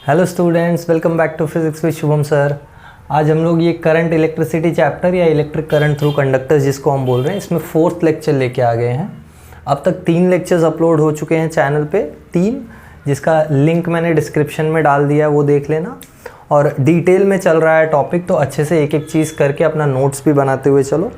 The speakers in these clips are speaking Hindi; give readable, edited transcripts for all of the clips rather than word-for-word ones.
Hello students, welcome back to physics with Shubham sir. आज हम लोग ये करंट इलेक्ट्रिसिटी चैप्टर या इलेक्ट्रिक करंट थ्रू कंडक्टर्स जिसको हम बोल रहे हैं, इसमें 4th लेक्चर लेके आ गए हैं। अब तक 3 लेक्चर्स अपलोड हो चुके हैं चैनल पे, 3, जिसका लिंक मैंने डिस्क्रिप्शन में डाल दिया है, वो देख लेना। और डिटेल में चल रहा है टॉपिक, तो अच्छे से एक एक चीज़ करके अपना नोट्स भी बनाते हुए चलो।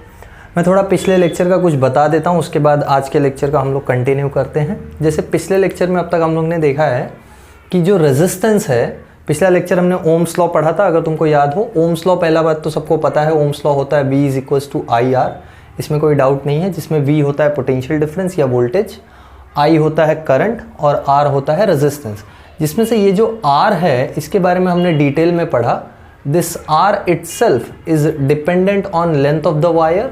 मैं थोड़ा पिछले लेक्चर का कुछ बता देता हूँ, उसके बाद आज के लेक्चर का हम लोग कंटिन्यू करते हैं। जैसे पिछले लेक्चर में अब तक हम लोग ने देखा है कि जो रेजिस्टेंस है, पिछला लेक्चर हमने ओम्स लॉ पढ़ा था, अगर तुमको याद हो। ओम्स लॉ पहला बात तो सबको पता है, ओम्स लॉ होता है V = IR, इसमें कोई डाउट नहीं है। जिसमें V होता है पोटेंशियल डिफरेंस या वोल्टेज, I होता है करंट और R होता है रेजिस्टेंस। जिसमें से ये जो R है, इसके बारे में हमने डिटेल में पढ़ा। This R itself is dependent on length of the wire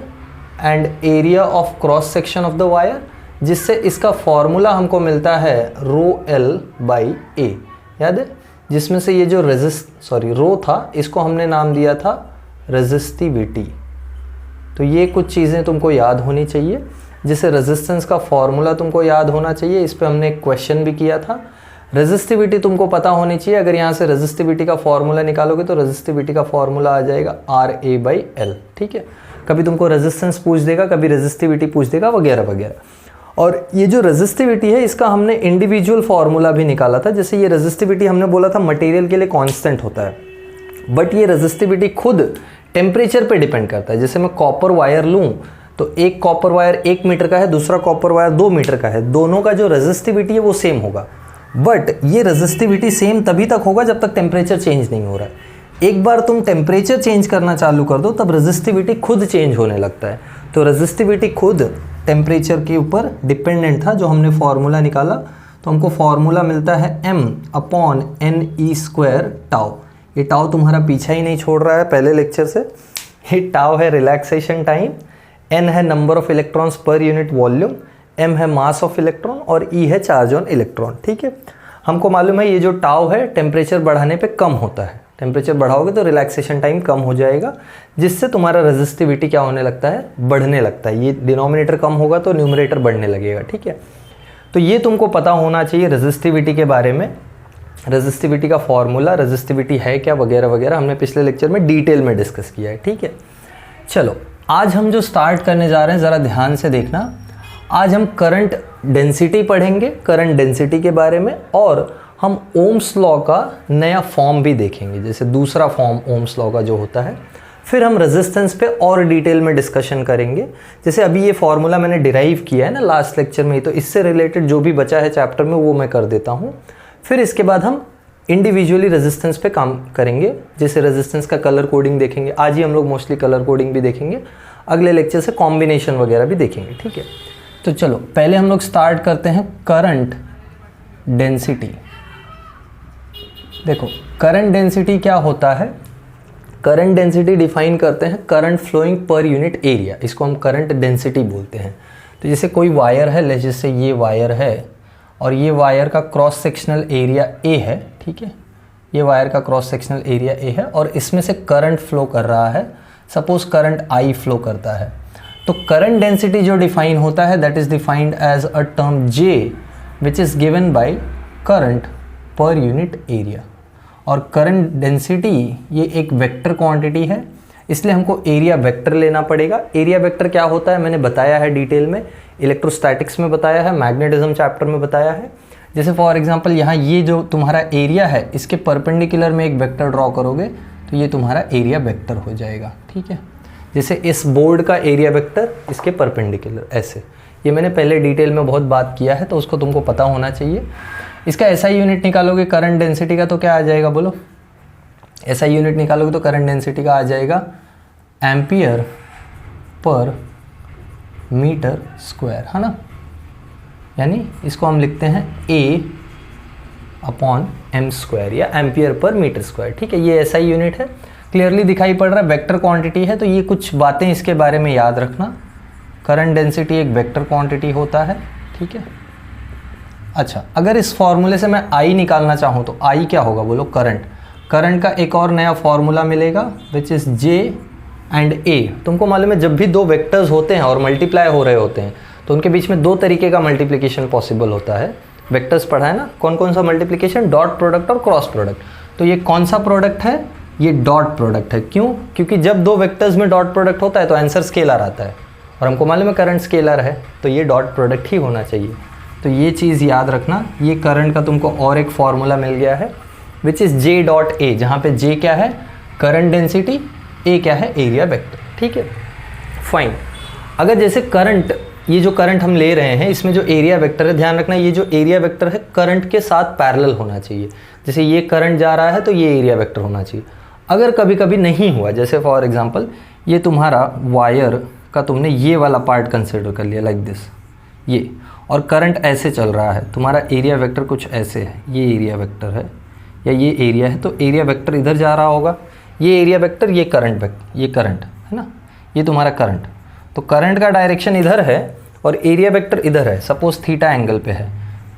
and area of cross section of the wire, जिससे इसका फॉर्मूला हमको मिलता है ρl/a, याद है। जिसमें से ये जो रो था, इसको हमने नाम दिया था रेजिस्टिविटी। तो ये कुछ चीज़ें तुमको याद होनी चाहिए। जैसे रेजिस्टेंस का फॉर्मूला तुमको याद होना चाहिए, इस पर हमने एक क्वेश्चन भी किया था। रेजिस्टिविटी तुमको पता होनी चाहिए। अगर यहाँ से रेजिस्टिविटी का फॉर्मूला निकालोगे तो रेजिस्टिविटी का फॉर्मूला आ जाएगा RA/L, ठीक है। कभी तुमको रेजिस्टेंस पूछ देगा, कभी रेजिस्टिविटी पूछ देगा, वगैरह वगैरह। और ये जो रेजिस्टिविटी है, इसका हमने इंडिविजुअल फार्मूला भी निकाला था। जैसे ये रेजिस्टिविटी हमने बोला था मटेरियल के लिए कांस्टेंट होता है, बट ये रेजिस्टिविटी खुद टेम्परेचर पे डिपेंड करता है। जैसे मैं कॉपर वायर लूँ तो एक कॉपर वायर 1 मीटर का है, दूसरा कॉपर वायर 2 मीटर का है, दोनों का जो रेजिस्टिविटी है वो सेम होगा। बट ये रेजिस्टिविटी सेम तभी तक होगा जब तक टेम्परेचर चेंज नहीं हो रहा है। एक बार तुम टेम्परेचर चेंज करना चालू कर दो, तब रेजिस्टिविटी खुद चेंज होने लगता है। तो रेजिस्टिविटी खुद टेम्परेचर के ऊपर डिपेंडेंट था। जो हमने फार्मूला निकाला, तो हमको फार्मूला मिलता है m/ne² टाउ। ये टाउ तुम्हारा पीछा ही नहीं छोड़ रहा है पहले लेक्चर से। ये टाउ है रिलैक्सेशन टाइम, n है number of electrons per unit volume, m है मास ऑफ इलेक्ट्रॉन और e है चार्ज ऑन इलेक्ट्रॉन, ठीक है। हमको मालूम है ये जो टाउ है टेम्परेचर बढ़ाने पे कम होता है। टेम्परेचर बढ़ाओगे तो रिलैक्सेशन टाइम कम हो जाएगा, जिससे तुम्हारा रेजिस्टिविटी क्या होने लगता है, बढ़ने लगता है। ये डिनोमिनेटर कम होगा तो न्यूमरेटर बढ़ने लगेगा, ठीक है। तो ये तुमको पता होना चाहिए रेजिस्टिविटी के बारे में, रेजिस्टिविटी का फॉर्मूला, रेजिस्टिविटी है क्या, वगैरह वगैरह हमने पिछले लेक्चर में डिटेल में डिस्कस किया है, ठीक है। चलो आज हम जो स्टार्ट करने जा रहे हैं, ज़रा ध्यान से देखना। आज हम करंट डेंसिटी पढ़ेंगे, करंट डेंसिटी के बारे में, और हम ओम्स लॉ का नया फॉर्म भी देखेंगे, जैसे दूसरा फॉर्म ओम्स लॉ का जो होता है। फिर हम रेजिस्टेंस पे और डिटेल में डिस्कशन करेंगे। जैसे अभी ये फॉर्मूला मैंने डिराइव किया है ना लास्ट लेक्चर में ही, तो इससे रिलेटेड जो भी बचा है चैप्टर में वो मैं कर देता हूँ। फिर इसके बाद हम इंडिविजुअली रेजिस्टेंस पे काम करेंगे। जैसे रेजिस्टेंस का कलर कोडिंग देखेंगे, आज ही हम लोग मोस्टली कलर कोडिंग भी देखेंगे, अगले लेक्चर से कॉम्बिनेशन वगैरह भी देखेंगे, ठीक है। तो चलो पहले हम लोग स्टार्ट करते हैं करंट डेंसिटी। देखो करंट डेंसिटी क्या होता है। करंट डेंसिटी डिफाइन करते हैं current flowing per unit area, इसको हम करंट डेंसिटी बोलते हैं। तो जैसे कोई वायर है, जैसे ये वायर है और ये वायर का क्रॉस सेक्शनल एरिया A है, ठीक है। ये वायर का क्रॉस सेक्शनल एरिया A है और इसमें से करंट फ्लो कर रहा है। सपोज करंट I फ्लो करता है, तो करंट डेंसिटी जो डिफाइन होता है that is defined as a term J which is given by current per unit area. और करंट डेंसिटी ये एक वेक्टर क्वांटिटी है, इसलिए हमको एरिया वेक्टर लेना पड़ेगा। एरिया वेक्टर क्या होता है मैंने बताया है डिटेल में, इलेक्ट्रोस्टैटिक्स में बताया है, मैग्नेटिज्म चैप्टर में बताया है। जैसे फॉर एग्जांपल यहाँ ये जो तुम्हारा एरिया है, इसके परपेंडिकुलर में एक वेक्टर ड्रॉ करोगे तो ये तुम्हारा एरिया वेक्टर हो जाएगा, ठीक है। जैसे इस बोर्ड का एरिया वेक्टर इसके परपेंडिकुलर ऐसे, ये मैंने पहले डिटेल में बहुत बात किया है, तो उसको तुमको पता होना चाहिए। इसका SI यूनिट निकालोगे करंट डेंसिटी का तो क्या आ जाएगा बोलो। SI यूनिट निकालोगे तो करंट डेंसिटी का आ जाएगा एम्पियर पर मीटर स्क्वायर, है ना। यानी इसको हम लिखते हैं A/m² या एम्पियर पर मीटर स्क्वायर, ठीक है। ये SI यूनिट है, क्लियरली दिखाई पड़ रहा है, वेक्टर क्वांटिटी है। तो ये कुछ बातें इसके बारे में याद रखना। करंट डेंसिटी एक वेक्टर क्वांटिटी होता है, ठीक है। अच्छा, अगर इस फॉर्मूले से मैं I निकालना चाहूँ तो I क्या होगा बोलो, करंट। करंट का एक और नया फॉर्मूला मिलेगा which is J and A। तुमको मालूम है जब भी दो वेक्टर्स होते हैं और मल्टीप्लाई हो रहे होते हैं तो उनके बीच में 2 तरीके का मल्टीप्लिकेशन पॉसिबल होता है। वेक्टर्स पढ़ा है ना, कौन कौन सा मल्टीप्लिकेशन, डॉट प्रोडक्ट और क्रॉस प्रोडक्ट। तो ये कौन सा प्रोडक्ट है, ये डॉट प्रोडक्ट है। क्यों? क्योंकि जब दो वेक्टर्स में डॉट प्रोडक्ट होता है तो आंसर स्केलर आता है, और हमको मालूम है करंट स्केलर है, तो ये डॉट प्रोडक्ट ही होना चाहिए। तो ये चीज़ याद रखना। ये करंट का तुमको और एक फॉर्मूला मिल गया है which is J dot A, जहाँ पे जे क्या है, करंट डेंसिटी, ए क्या है, एरिया वेक्टर। ठीक है, फाइन। अगर जैसे करंट, ये जो करंट हम ले रहे हैं इसमें जो एरिया वेक्टर है, ध्यान रखना ये जो एरिया वेक्टर है करंट के साथ पैरेलल होना चाहिए। जैसे ये करंट जा रहा है तो ये एरिया वेक्टर होना चाहिए। अगर कभी कभी नहीं हुआ, जैसे फॉर एग्जांपल ये तुम्हारा वायर का तुमने ये वाला पार्ट कंसिडर कर लिया लाइक दिस, ये, और करंट ऐसे चल रहा है, तुम्हारा एरिया वेक्टर कुछ ऐसे है, ये एरिया वेक्टर है या ये एरिया है, तो एरिया वेक्टर इधर जा रहा होगा, ये एरिया वेक्टर, ये करंट वेक्टर, ये करंट है ना, ये तुम्हारा करंट। तो करंट का डायरेक्शन इधर है और एरिया वेक्टर इधर है, सपोज थीटा एंगल पे है,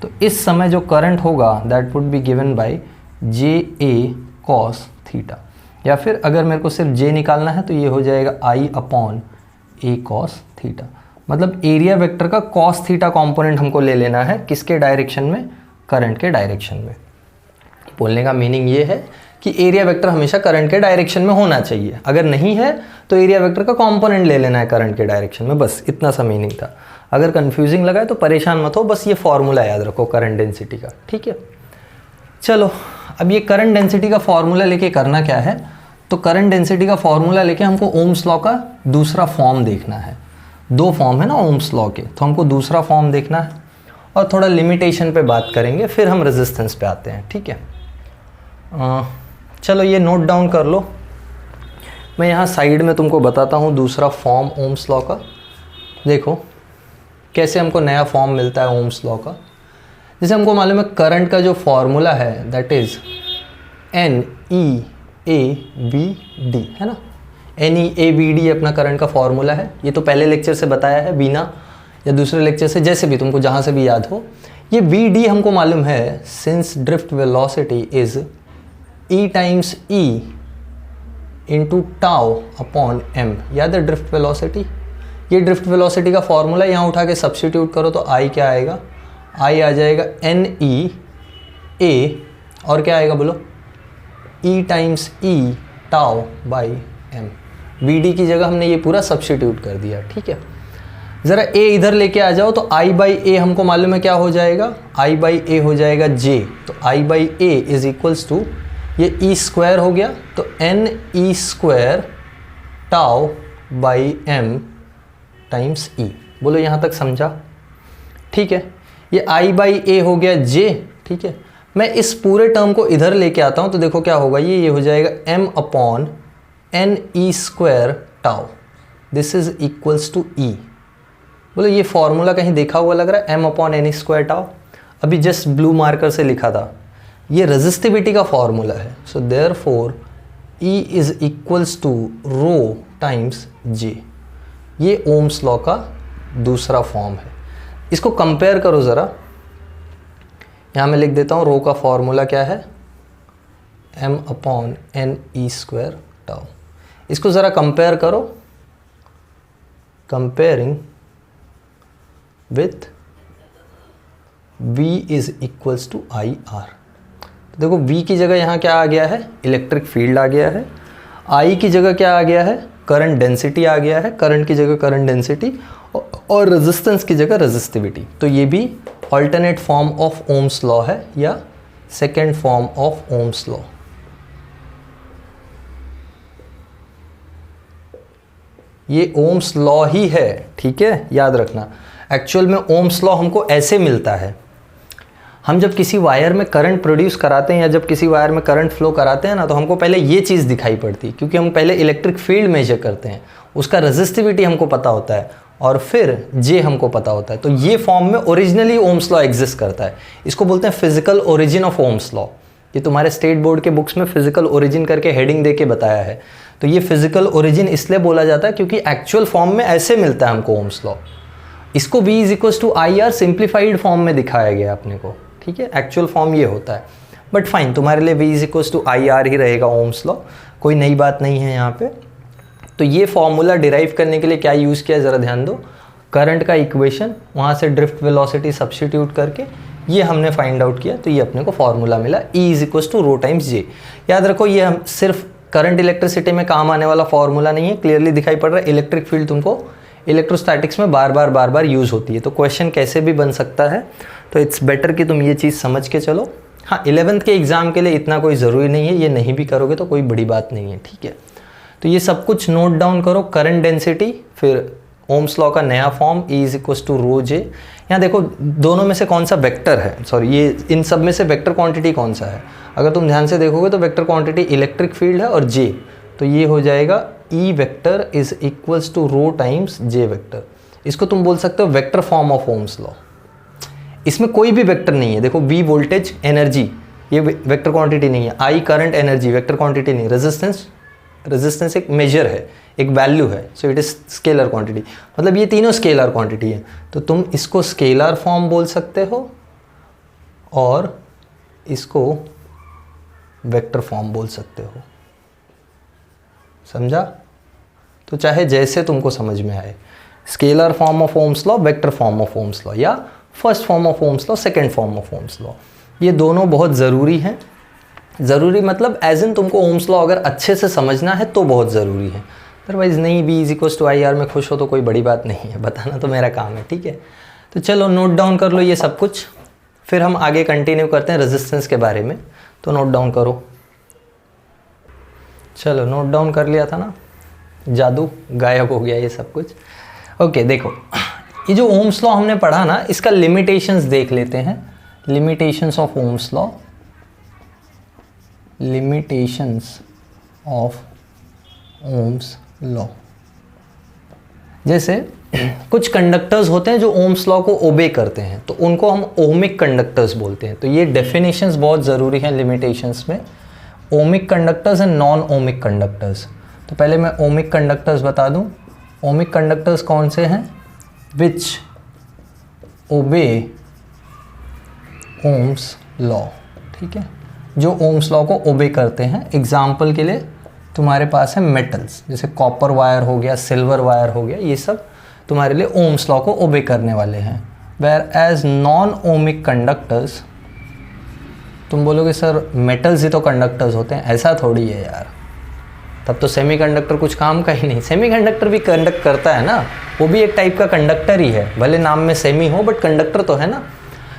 तो इस समय जो करंट होगा that would be given by J A cos theta, या फिर अगर मेरे को सिर्फ जे निकालना है तो ये हो जाएगा आई अपॉन ए कॉस थीटा। मतलब एरिया वेक्टर का कॉस थीटा कॉम्पोनेंट हमको ले लेना है, किसके डायरेक्शन में, करंट के डायरेक्शन में। बोलने का मीनिंग ये है कि एरिया वेक्टर हमेशा करंट के डायरेक्शन में होना चाहिए, अगर नहीं है तो एरिया वेक्टर का कंपोनेंट ले लेना है करंट के डायरेक्शन में, बस इतना सा मीनिंग था। अगर कंफ्यूजिंग लगा है तो परेशान मत हो, बस ये फॉर्मूला याद रखो करंट डेंसिटी का। ठीक है, चलो अब ये करंट डेंसिटी का फॉर्मूला लेके करना क्या है, तो करंट डेंसिटी का फॉर्मूला लेके हमको ओम्स लॉ का दूसरा फॉर्म देखना है। दो फॉर्म है ना ओम्स लॉ के, तो हमको दूसरा फॉर्म देखना है और थोड़ा लिमिटेशन पे बात करेंगे, फिर हम रेजिस्टेंस पे आते हैं। ठीक है, चलो ये नोट डाउन कर लो। मैं यहाँ साइड में तुमको बताता हूँ दूसरा फॉर्म ओम्स लॉ का। देखो कैसे हमको नया फॉर्म मिलता है ओम्स लॉ का। जैसे हमको मालूम है करंट का जो फॉर्मूला है that is N E A B D, है ना, N E A B D अपना करंट का फॉर्मूला है। ये तो पहले लेक्चर से बताया है बीना, या दूसरे लेक्चर से, जैसे भी तुमको जहाँ से भी याद हो। ये बी डी हमको मालूम है since drift velocity is E times E into tau upon M, याद है ड्रिफ्ट वेलोसिटी। ये ड्रिफ्ट वेलोसिटी का फॉर्मूला यहाँ उठा के सब्स्टिट्यूट करो तो आई क्या आएगा, आई आ जाएगा एन ई ए और क्या आएगा बोलो, E times E tau by M. V D की जगह हमने ये पूरा सब्स्टिट्यूट कर दिया। ठीक है, ज़रा ए इधर लेके आ जाओ तो आई बाई ए हमको मालूम है क्या हो जाएगा, आई बाई ए हो जाएगा जे, तो I by A is equals to ये ई स्क्वायर हो गया, तो N E square tau by M times E. बोलो यहाँ तक समझा? ठीक है, ये आई बाई ए हो गया जे। ठीक है, मैं इस पूरे टर्म को इधर लेके आता हूँ तो देखो क्या होगा, ये हो जाएगा M upon N E square tau, this is equals to E. बोलो ये फॉर्मूला कहीं देखा हुआ लग रहा है, M upon N E square tau, अभी जस्ट ब्लू मार्कर से लिखा था। ये रेजिस्टिविटी का फॉर्मूला है, so therefore E is equals to rho times J. ये ओम्स लॉ का दूसरा फॉर्म है। इसको कंपेयर करो ज़रा, यहाँ मैं लिख देता हूँ रो का फॉर्मूला क्या है, M upon N E square tau. इसको ज़रा कंपेयर करो, comparing with V is equals to I R. देखो V की जगह यहाँ क्या आ गया है, इलेक्ट्रिक फील्ड आ गया है। I की जगह क्या आ गया है, करंट डेंसिटी आ गया है, करंट की जगह करंट डेंसिटी, और रेजिस्टेंस की जगह रेजिस्टिविटी। तो ये भी alternate form of Ohm's law है या second form of Ohm's law. ये ओम्स लॉ ही है। ठीक है, याद रखना। एक्चुअल में ओम्स लॉ हमको ऐसे मिलता है, हम जब किसी वायर में करंट प्रोड्यूस कराते हैं या जब किसी वायर में करंट फ्लो कराते हैं ना, तो हमको पहले ये चीज़ दिखाई पड़ती है, क्योंकि हम पहले इलेक्ट्रिक फील्ड मेजर करते हैं, उसका रेजिस्टिविटी हमको पता होता है और फिर जे हमको पता होता है। तो ये फॉर्म में ओरिजिनली ओम्स लॉ एग्जिस्ट करता है। इसको बोलते हैं physical origin of Ohm's law. ये तुम्हारे स्टेट बोर्ड के बुक्स में फिजिकल ओरिजिन करके हेडिंग दे के बताया है। तो ये फिजिकल ओरिजिन इसलिए बोला जाता है क्योंकि एक्चुअल फॉर्म में ऐसे मिलता है हमको ओम्स लॉ। इसको V is equals to I R simplified form में दिखाया गया अपने को। ठीक है, एक्चुअल फॉर्म ये होता है, बट फाइन तुम्हारे लिए V is equals to I R ही रहेगा ओम्स लॉ, कोई नई बात नहीं है यहाँ पे। तो ये फॉर्मूला डिराइव करने के लिए क्या यूज़ किया, ज़रा ध्यान दो। करंट का इक्वेशन, वहाँ से ड्रिफ्ट वेलोसिटी सब्स्टिट्यूट करके ये हमने फाइंड आउट किया, तो ये अपने को फॉर्मूला मिला E is equal to rho times J. याद रखो ये हम सिर्फ करंट इलेक्ट्रिसिटी में काम आने वाला फॉर्मूला नहीं है, क्लियरली दिखाई पड़ रहा है। इलेक्ट्रिक फील्ड तुमको इलेक्ट्रोस्टैटिक्स में बार बार यूज़ होती है, तो क्वेश्चन कैसे भी बन सकता है, तो इट्स बेटर कि तुम ये चीज़ समझ के चलो। हाँ, 11th के एग्ज़ाम के लिए इतना कोई ज़रूरी नहीं है, ये नहीं भी करोगे तो कोई बड़ी बात नहीं है, ठीक है। तो ये सब कुछ नोट डाउन करो, करंट डेंसिटी, फिर ओम्स लॉ का नया form E is equal to rho J. यहाँ देखो दोनों में से कौन सा वेक्टर है, सॉरी ये इन सब में से वेक्टर क्वांटिटी कौन सा है, अगर तुम ध्यान से देखोगे तो वेक्टर क्वांटिटी इलेक्ट्रिक फील्ड है और जे, तो ये हो जाएगा E vector is equals to rho times J vector. इसको तुम बोल सकते हो vector form of Ohm's law. इसमें कोई भी वेक्टर नहीं है, देखो V वोल्टेज एनर्जी ये वेक्टर क्वांटिटी नहीं है, I current energy vector quantity नहीं, रेजिस्टेंस एक मेजर है, एक वैल्यू है, so it is scalar quantity, मतलब ये तीनों स्केलर क्वांटिटी है। तो तुम इसको स्केलर फॉर्म बोल सकते हो और इसको वेक्टर फॉर्म बोल सकते हो, समझा? तो चाहे जैसे तुमको समझ में आए, scalar form of Ohm's law, vector form of Ohm's law, या first form of Ohm's law, second form of Ohm's law, ये दोनों बहुत ज़रूरी हैं। ज़रूरी मतलब एज इन तुमको ओम्स लॉ अगर अच्छे से समझना है तो बहुत ज़रूरी है, अदरवाइज़ नहीं। B is equal to IR में खुश हो तो कोई बड़ी बात नहीं है, बताना तो मेरा काम है, ठीक है। तो चलो नोट डाउन कर लो ये सब कुछ, फिर हम आगे कंटिन्यू करते हैं रेजिस्टेंस के बारे में। तो नोट डाउन करो, चलो नोट डाउन कर लिया था ना, जादू गायब हो गया ये सब कुछ। ओके देखो, ये जो ओम्स लॉ हमने पढ़ा ना, इसका लिमिटेशंस देख लेते हैं। Limitations of Ohm's law, limitations of Ohm's law. जैसे कुछ कंडक्टर्स होते हैं जो ओम्स लॉ को ओबे करते हैं, तो उनको हम ओमिक कंडक्टर्स बोलते हैं। तो ये डेफिनेशंस बहुत ज़रूरी हैं लिमिटेशंस में, ohmic conductors and non ohmic conductors. तो पहले मैं ओमिक कंडक्टर्स बता दूं। ओमिक कंडक्टर्स कौन से हैं? विच ओबे ओम्स लॉ, ठीक है, जो ओम्स लॉ को ओबे करते हैं। एग्जाम्पल के लिए तुम्हारे पास है मेटल्स, जैसे कॉपर वायर हो गया, सिल्वर वायर हो गया, ये सब तुम्हारे लिए ओम्स लॉ को ओबे करने वाले हैं। Whereas non ohmic conductors, तुम बोलोगे सर मेटल्स ही तो कंडक्टर्स होते हैं, ऐसा थोड़ी है यार, तब तो सेमीकंडक्टर कुछ काम का ही नहीं। सेमीकंडक्टर भी कंडक्ट करता है ना, वो भी एक टाइप का कंडक्टर ही है, भले नाम में सेमी हो बट कंडक्टर तो है ना।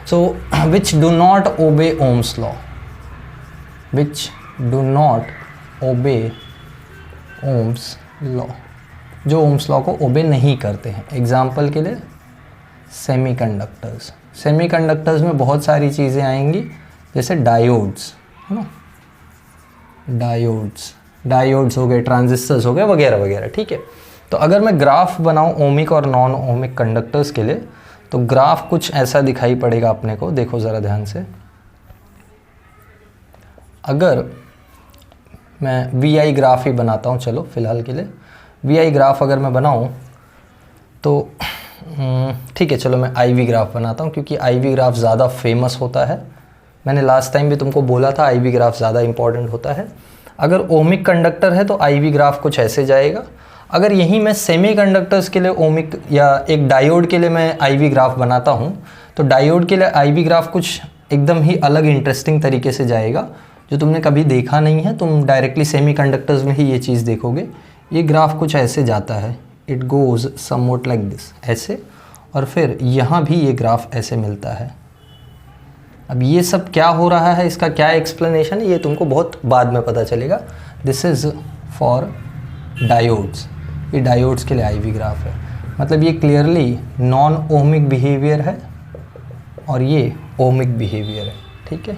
So which do not obey Ohm's law, which do not obey Ohm's law, जो ओम्स लॉ को ओबे नहीं करते हैं। एग्जाम्पल के लिए सेमीकंडक्टर्स, सेमीकंडक्टर्स में बहुत सारी चीज़ें आएंगी, जैसे डायोड्स, है ना, डायोड्स हो गए, ट्रांजिस्टर्स हो गए, वगैरह वगैरह, ठीक है। तो अगर मैं ग्राफ बनाऊं ओमिक और नॉन ओमिक कंडक्टर्स के लिए, तो ग्राफ कुछ ऐसा दिखाई पड़ेगा अपने को, देखो ज़रा ध्यान से। अगर मैं VI ग्राफ ही बनाता हूँ, चलो फिलहाल के लिए VI ग्राफ अगर मैं बनाऊँ तो ठीक है, चलो मैं IV ग्राफ बनाता हूँ, क्योंकि IV ग्राफ ज़्यादा फेमस होता है। मैंने लास्ट टाइम भी तुमको बोला था IV ग्राफ ज़्यादा इंपॉर्टेंट होता है। अगर ओमिक कंडक्टर है तो IV ग्राफ कुछ ऐसे जाएगा। अगर यहीं मैं सेमीकंडक्टर्स के लिए ओमिक या एक डायोड के लिए मैं IV ग्राफ बनाता हूँ, तो डायोड के लिए IV ग्राफ कुछ एकदम ही अलग इंटरेस्टिंग तरीके से जाएगा, जो तुमने कभी देखा नहीं है। तुम डायरेक्टली सेमीकंडक्टर्स में ही ये चीज़ देखोगे। ये ग्राफ कुछ ऐसे जाता है, it goes somewhat like this, ऐसे, और फिर यहाँ भी ये ग्राफ ऐसे मिलता है। अब ये सब क्या हो रहा है, इसका क्या एक्सप्लेनेशन है, ये तुमको बहुत बाद में पता चलेगा। दिस इज़ फॉर डायोड्स, ये डायोड्स के लिए IV ग्राफ है। मतलब ये क्लियरली नॉन ओमिक बिहेवियर है और ये ओमिक बिहेवियर है, ठीक है।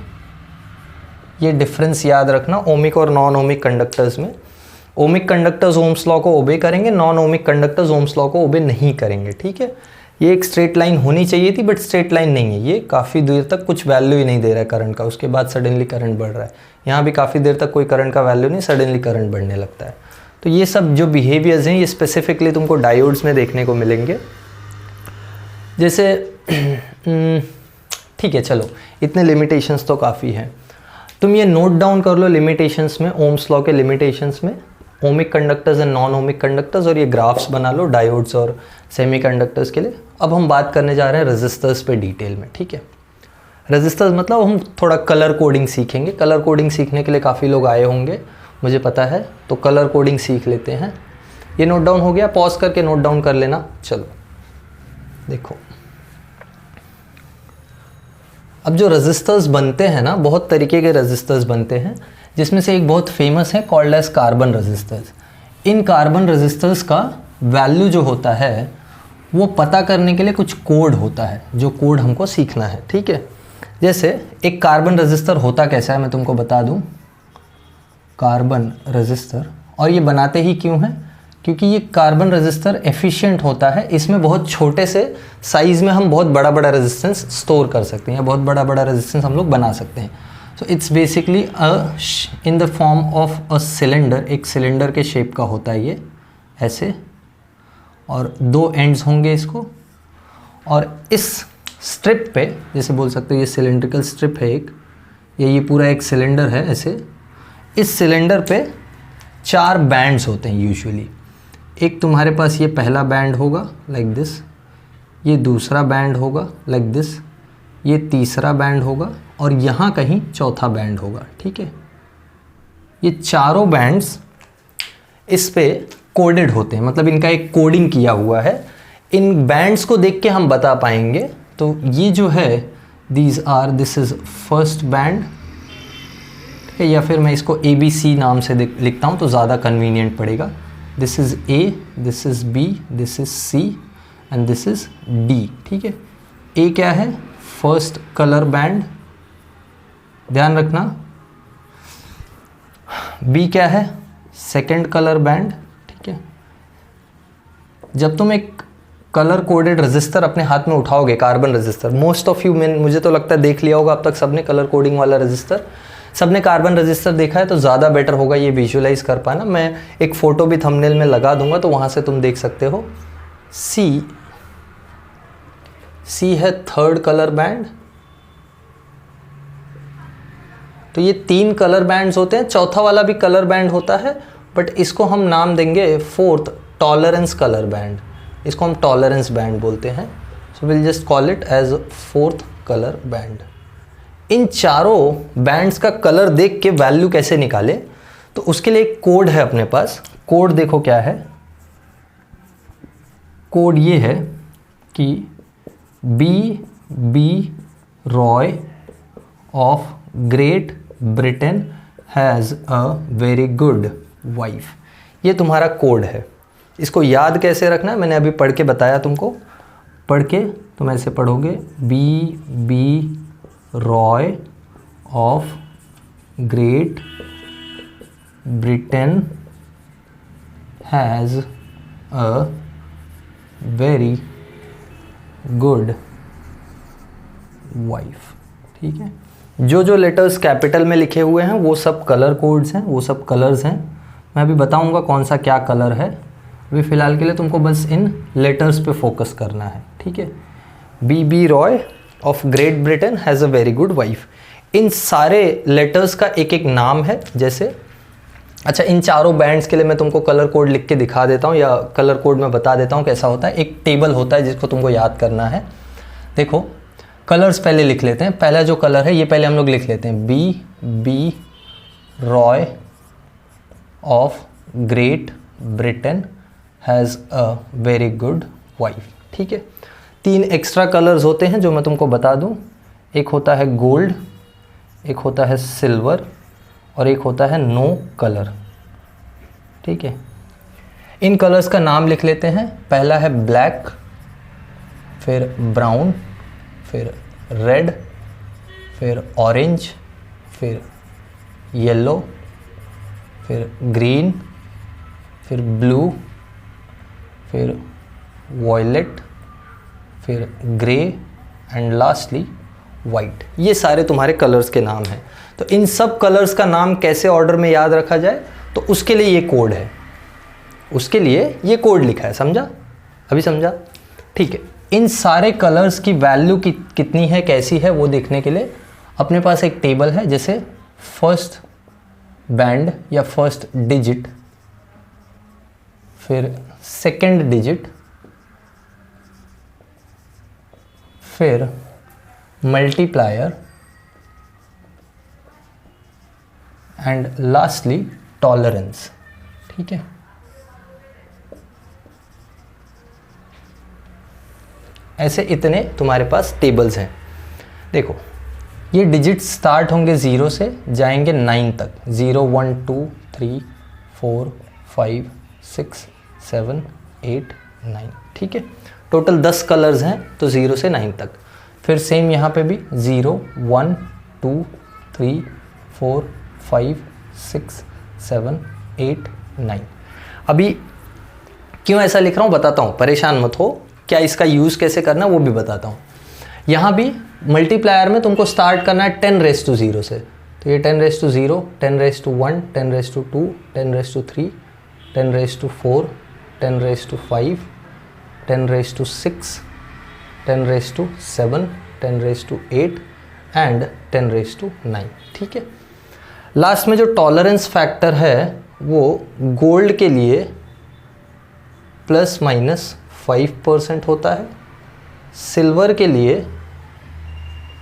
ये डिफरेंस याद रखना ओमिक और नॉन ओमिक कंडक्टर्स में। ओमिक कंडक्टर्स ओम्स लॉ को ओबे करेंगे, non ohmic conductors ohms law को ओबे नहीं करेंगे, ठीक है। ये एक स्ट्रेट लाइन होनी चाहिए थी, बट स्ट्रेट लाइन नहीं है। ये काफ़ी देर तक कुछ वैल्यू ही नहीं दे रहा है करंट का, उसके बाद सडनली करंट बढ़ रहा है। यहाँ भी काफ़ी देर तक कोई करंट का वैल्यू नहीं, सडनली करंट बढ़ने लगता है। तो ये सब जो बिहेवियर्स हैं, ये स्पेसिफिकली तुमको डायोड्स में देखने को मिलेंगे। जैसे ठीक है, चलो इतने लिमिटेशंस तो काफ़ी हैं। तुम ये नोट डाउन कर लो लिमिटेशंस में, ओम्स लॉ के लिमिटेशंस में, ohmic conductors and non ohmic conductors, और ये ग्राफ्स बना लो डायोड्स और सेमीकंडक्टर्स के लिए। अब हम बात करने जा रहे हैं रेजिस्टर्स पे डिटेल में, ठीक है। रजिस्टर्स मतलब हम थोड़ा कलर कोडिंग सीखेंगे। कलर कोडिंग सीखने के लिए काफ़ी लोग आए होंगे, मुझे पता है, तो कलर कोडिंग सीख लेते हैं। ये नोट डाउन हो गया, पॉज करके नोट डाउन कर लेना। चलो देखो, अब जो रजिस्टर्स बनते हैं ना, बहुत तरीके के रजिस्टर्स बनते हैं, जिसमें से एक बहुत फेमस है कॉल्ड एज कार्बन रजिस्टर्स। इन कार्बन रजिस्टर्स का वैल्यू जो होता है वो पता करने के लिए कुछ कोड होता है, जो कोड हमको सीखना है, ठीक है। जैसे एक कार्बन रजिस्टर होता कैसा है मैं तुमको बता दूं। कार्बन रजिस्टर, और ये बनाते ही क्यों है, क्योंकि ये कार्बन रजिस्टर एफिशिएंट होता है। इसमें बहुत छोटे से साइज़ में हम बहुत बड़ा बड़ा रेजिस्टेंस स्टोर कर सकते हैं, या बहुत बड़ा बड़ा रेजिस्टेंस हम लोग बना सकते हैं। So it's basically in the form of a cylinder, एक सिलेंडर के शेप का होता है ये ऐसे, और दो एंड्स होंगे इसको, और इस स्ट्रिप पे, जैसे बोल सकते हो ये सिलेंड्रिकल स्ट्रिप है एक, ये पूरा एक सिलेंडर है ऐसे। इस सिलेंडर पे 4 बैंड्स होते हैं यूजुअली। एक तुम्हारे पास ये पहला बैंड होगा लाइक दिस, ये दूसरा बैंड होगा लाइक दिस, ये तीसरा बैंड होगा, और यहाँ कहीं चौथा बैंड होगा, ठीक है। ये चारों बैंड्स इस पे कोडेड होते हैं, मतलब इनका एक कोडिंग किया हुआ है। इन बैंड्स को देख के हम बता पाएंगे। तो ये जो है दिस इज फर्स्ट बैंड, ठीक है, या फिर मैं इसको ABC नाम से लिखता हूँ तो ज़्यादा कन्वीनियंट पड़ेगा। This is A, this is B, this is C and this is D, ठीक है। A क्या है, फर्स्ट कलर बैंड, ध्यान रखना। B क्या है, सेकंड कलर बैंड, ठीक है। जब तुम एक कलर कोडेड रजिस्टर अपने हाथ में उठाओगे, carbon resistor, most of you, मुझे तो लगता है देख लिया होगा अब तक सबने कलर कोडिंग वाला रजिस्टर, सबने कार्बन रजिस्टर देखा है, तो ज़्यादा बेटर होगा ये विजुअलाइज कर पाना। मैं एक फ़ोटो भी थंबनेल में लगा दूंगा तो वहाँ से तुम देख सकते हो। सी है थर्ड कलर बैंड। तो ये 3 कलर बैंड्स होते हैं, चौथा वाला भी कलर बैंड होता है, बट इसको हम नाम देंगे फोर्थ टॉलरेंस कलर बैंड। इसको हम टॉलरेंस बैंड बोलते हैं। So will just call it as fourth colour band. इन चारों बैंड्स का कलर देख के वैल्यू कैसे निकाले, तो उसके लिए एक कोड है अपने पास। कोड देखो क्या है, कोड ये है कि B Roy of Great Britain has a very good wife. ये तुम्हारा कोड है। इसको याद कैसे रखना है मैंने अभी पढ़ के बताया तुमको। पढ़ के तुम ऐसे पढ़ोगे, B Roy of Great Britain has a very good wife, ठीक है। जो जो लेटर्स कैपिटल में लिखे हुए हैं वो सब कलर कोड्स हैं, वो सब कलर्स हैं। मैं अभी बताऊंगा कौन सा क्या कलर है। अभी फ़िलहाल के लिए तुमको बस इन लेटर्स पे फोकस करना है, ठीक है। B Roy of Great Britain has a very good wife. इन सारे लेटर्स का एक एक नाम है। जैसे अच्छा, इन चारों बैंड्स के लिए मैं तुमको कलर कोड लिख के दिखा देता हूँ, या कलर कोड में बता देता हूँ कैसा होता है। एक टेबल होता है जिसको तुमको याद करना है। देखो कलर्स पहले लिख लेते हैं। पहला जो कलर है ये पहले हम लोग लिख लेते हैं, B Roy of Great Britain has a very good wife, ठीक है। 3 एक्स्ट्रा कलर्स होते हैं जो मैं तुमको बता दूं। एक होता है गोल्ड, एक होता है सिल्वर, और एक होता है नो कलर, ठीक है। इन कलर्स का नाम लिख लेते हैं। पहला है ब्लैक, फिर ब्राउन, फिर रेड, फिर ऑरेंज, फिर येलो, फिर ग्रीन, फिर ब्लू, फिर वॉयलेट, फिर ग्रे एंड लास्टली वाइट। ये सारे तुम्हारे कलर्स के नाम हैं। तो इन सब कलर्स का नाम कैसे ऑर्डर में याद रखा जाए, तो उसके लिए ये कोड है, उसके लिए ये कोड लिखा है। समझा? अभी समझा? ठीक है। इन सारे कलर्स की वैल्यू कितनी है, कैसी है, वो देखने के लिए अपने पास एक टेबल है। जैसे फर्स्ट बैंड या फर्स्ट डिजिट, फिर सेकंड डिजिट, फिर मल्टीप्लायर एंड लास्टली टॉलरेंस। ठीक है, ऐसे इतने तुम्हारे पास टेबल्स हैं। देखो ये डिजिट स्टार्ट होंगे 0 से जाएंगे 9 तक, 0 1 2 3 4 5 6 7 8 9। ठीक है, टोटल 10 कलर्स हैं तो 0 से 9 तक। फिर सेम यहाँ पे भी 0 1 2 3 4 5 6 7 8 9। अभी क्यों ऐसा लिख रहा हूँ बताता हूँ, परेशान मत हो, क्या इसका यूज़ कैसे करना वो भी बताता हूँ। यहाँ भी मल्टीप्लायर में तुमको स्टार्ट करना है 10 रेज़ टू 0 से, तो ये 10 raise to 0, 10 raise to 1, 10 raise to 2, 10 raise to 3, 10 raise to 4, 10 raise to 5, 10 raise to 6, 10 raise to 7, 10 raise to 8 and 10 raise to 9। ठीक है, लास्ट में जो टॉलरेंस फैक्टर है वो गोल्ड के लिए प्लस माइनस 5% होता है, सिल्वर के लिए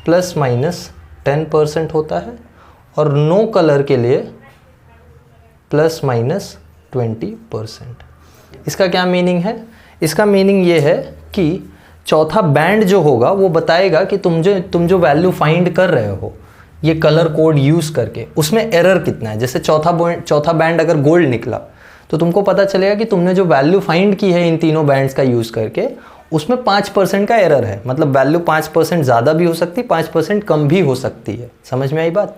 प्लस माइनस 10% होता है और नो कलर के लिए प्लस माइनस 20%। इसका क्या मीनिंग है? इसका मीनिंग ये है कि चौथा बैंड जो होगा वो बताएगा कि तुम जो वैल्यू फाइंड कर रहे हो ये कलर कोड यूज़ करके, उसमें एरर कितना है। जैसे चौथा बैंड अगर गोल्ड निकला तो तुमको पता चलेगा कि तुमने जो वैल्यू फाइंड की है इन तीनों बैंड्स का यूज़ करके उसमें 5% का एरर है, मतलब वैल्यू 5% ज़्यादा भी हो सकती है, 5% कम भी हो सकती है। समझ में आई बात?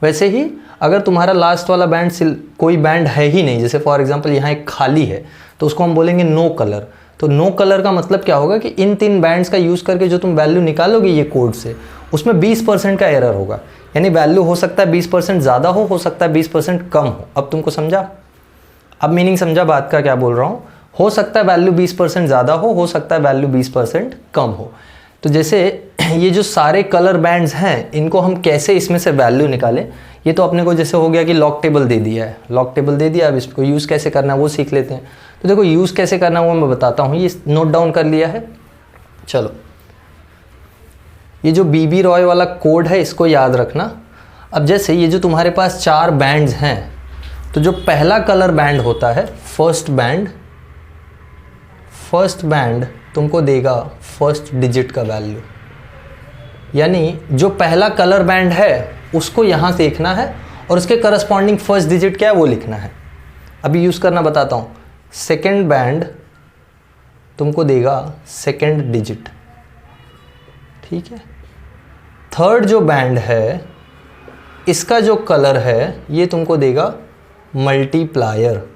वैसे ही अगर तुम्हारा लास्ट वाला बैंड कोई बैंड है ही नहीं, जैसे फॉर एग्जांपल यहाँ एक खाली है तो उसको हम बोलेंगे नो कलर। तो नो कलर का मतलब क्या होगा कि इन 3 बैंड्स का यूज़ करके जो तुम वैल्यू निकालोगे ये कोड से, उसमें 20% का एरर होगा। यानी वैल्यू हो सकता है 20% ज़्यादा हो सकता है 20% कम हो। अब तुमको समझा? अब मीनिंग समझा बात का क्या बोल रहा हूँ? हो सकता है वैल्यू 20% ज़्यादा हो सकता है वैल्यू 20% कम हो। तो जैसे ये जो सारे कलर बैंड्स हैं इनको हम कैसे इसमें से वैल्यू निकालें, ये तो अपने को जैसे हो गया कि लॉग टेबल दे दिया है, लॉग टेबल दे दिया, अब इसको यूज़ कैसे करना है वो सीख लेते हैं। तो देखो यूज़ कैसे करना है वो मैं बताता हूँ, ये नोट डाउन कर लिया है। चलो ये जो बीबी रॉय वाला कोड है इसको याद रखना। अब जैसे ये जो तुम्हारे पास 4 बैंड्स हैं तो जो पहला कलर बैंड होता है फर्स्ट बैंड तुमको देगा फर्स्ट डिजिट का वैल्यू, यानी जो पहला कलर बैंड है उसको यहाँ देखना है और उसके करस्पॉन्डिंग फर्स्ट डिजिट क्या है वो लिखना है। अभी यूज़ करना बताता हूँ। सेकेंड बैंड तुमको देगा सेकेंड डिजिट, ठीक है। थर्ड जो बैंड है इसका जो कलर है ये तुमको देगा multiplier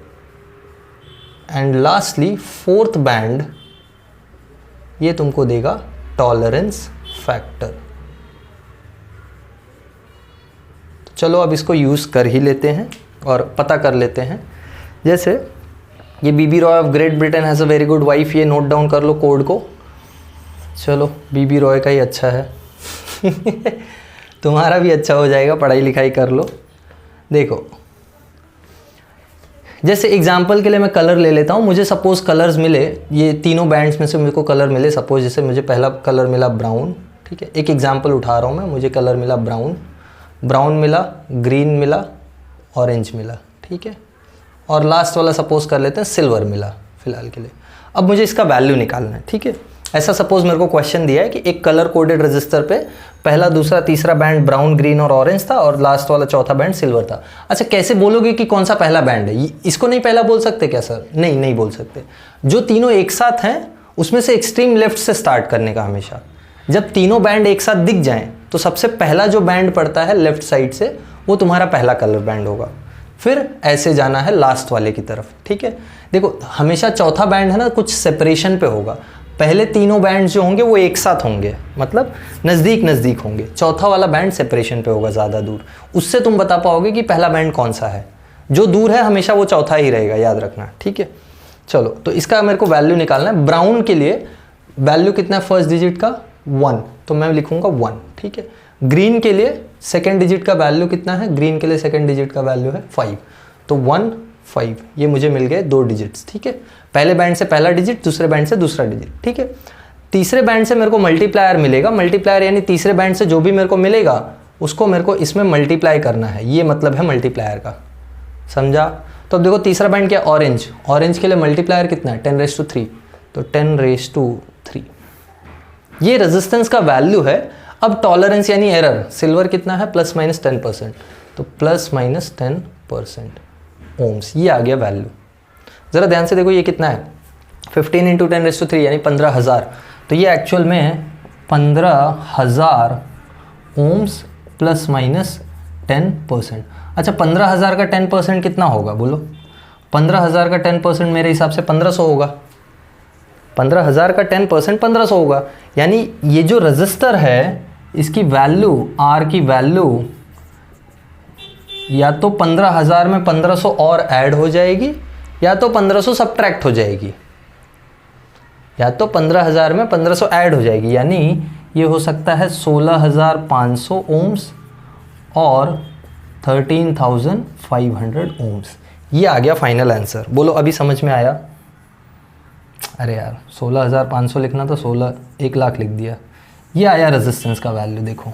and lastly fourth band ये तुमको देगा टॉलरेंस फैक्टर। चलो अब इसको यूज़ कर ही लेते हैं और पता कर लेते हैं। जैसे ये BB Roy of Great Britain has a very good wife, ये नोट डाउन कर लो कोड को। चलो बीबी रॉय का ही अच्छा है तुम्हारा भी अच्छा हो जाएगा, पढ़ाई लिखाई कर लो। देखो जैसे एग्जाम्पल के लिए मैं कलर ले लेता हूँ। मुझे सपोज कलर्स मिले, ये तीनों बैंड्स में से मेरे को कलर मिले। सपोज जैसे मुझे पहला कलर मिला ब्राउन, ठीक है, एक एग्जाम्पल उठा रहा हूँ मैं। मुझे कलर मिला ब्राउन मिला, ग्रीन मिला, ऑरेंज मिला, ठीक है, और लास्ट वाला सपोज कर लेते हैं सिल्वर मिला फिलहाल के लिए। अब मुझे इसका वैल्यू निकालना है, ठीक है। ऐसा सपोज मेरे को क्वेश्चन दिया है कि एक कलर कोडेड रजिस्टर पे पहला दूसरा तीसरा बैंड ब्राउन ग्रीन और ऑरेंज था और लास्ट वाला चौथा बैंड सिल्वर था। अच्छा कैसे बोलोगे कि कौन सा पहला बैंड है? इसको नहीं पहला बोल सकते क्या सर? नहीं बोल सकते। जो तीनों एक साथ हैं उसमें से एक्सट्रीम लेफ्ट से स्टार्ट करने का हमेशा। जब तीनों बैंड एक साथ दिख जाएं तो सबसे पहला जो बैंड पड़ता है लेफ्ट साइड से वो तुम्हारा पहला कलर बैंड होगा। फिर ऐसे जाना है लास्ट वाले की तरफ, ठीक है। देखो हमेशा चौथा बैंड है ना कुछ सेपरेशन पे होगा। पहले तीनों बैंड जो होंगे वो एक साथ होंगे, मतलब नज़दीक होंगे। चौथा वाला बैंड सेपरेशन पे होगा, ज़्यादा दूर। उससे तुम बता पाओगे कि पहला बैंड कौन सा है। जो दूर है हमेशा वो चौथा ही रहेगा, याद रखना, ठीक है। चलो तो इसका मेरे को वैल्यू निकालना है। ब्राउन के लिए वैल्यू कितना है फर्स्ट डिजिट का? 1, तो मैं लिखूंगा 1, ठीक है। ग्रीन के लिए सेकेंड डिजिट का वैल्यू कितना है? ग्रीन के लिए सेकेंड डिजिट का वैल्यू है 5, तो 1 5, ये मुझे मिल गए 2 डिजिट्स, ठीक है। पहले बैंड से पहला डिजिट, दूसरे बैंड से दूसरा डिजिट, ठीक है। तीसरे बैंड से मेरे को मल्टीप्लायर मिलेगा, मल्टीप्लायर यानी तीसरे बैंड से जो भी मेरे को मिलेगा उसको मेरे को इसमें मल्टीप्लाई करना है, ये मतलब है मल्टीप्लायर का, समझा। तो अब देखो तीसरा बैंड क्या, ऑरेंज, ऑरेंज के लिए मल्टीप्लायर कितना है 10⁻3, तो 10⁻3 ये रेजिस्टेंस का वैल्यू है। अब टॉलरेंस यानी एरर, सिल्वर कितना है ±10%, तो ±10% ओम्स, ये आ गया वैल्यू। ज़रा ध्यान से देखो ये कितना है 15 × 10⁻3 यानी 15,000, तो ये एक्चुअल में 15,000 ओम्स ±10%। अच्छा 15,000 का 10% कितना होगा बोलो, 15,000 का 10% मेरे हिसाब से 1500 होगा, 15,000 का 10% 1500 होगा, यानी ये जो रजिस्टर है इसकी वैल्यू, आर की वैल्यू या तो 15,000 में 1500 और ऐड हो जाएगी या तो 1500 सब्ट्रैक्ट हो जाएगी, या तो 15,000 में 1500 ऐड हो जाएगी, यानी ये हो सकता है 16,500 ओम्स और 13,500 ओम्स। ये आ गया फाइनल आंसर। बोलो अभी समझ में आया? अरे यार 16,500 लिखना तो 1 लाख लिख दिया। ये आया रेजिस्टेंस का वैल्यू। देखो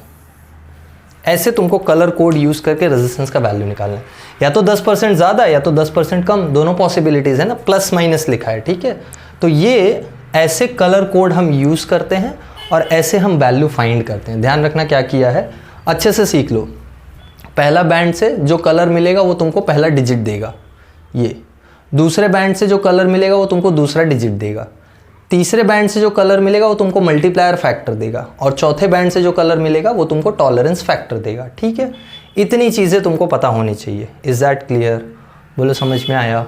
ऐसे तुमको कलर कोड यूज़ करके रेजिस्टेंस का वैल्यू निकालना है, या तो 10% ज़्यादा या तो 10% कम, दोनों पॉसिबिलिटीज़ है ना, प्लस माइनस लिखा है, ठीक है। तो ये ऐसे कलर कोड हम यूज़ करते हैं और ऐसे हम वैल्यू फाइंड करते हैं। ध्यान रखना क्या किया है, अच्छे से सीख लो। पहला बैंड से जो कलर मिलेगा वो तुमको पहला डिजिट देगा, ये दूसरे बैंड से जो कलर मिलेगा वो तुमको दूसरा डिजिट देगा, तीसरे बैंड से जो कलर मिलेगा वो तुमको मल्टीप्लायर फैक्टर देगा, और चौथे बैंड से जो कलर मिलेगा वो तुमको टॉलरेंस फैक्टर देगा, ठीक है। इतनी चीज़ें तुमको पता होनी चाहिए। Is that clear? बोलो समझ में आया?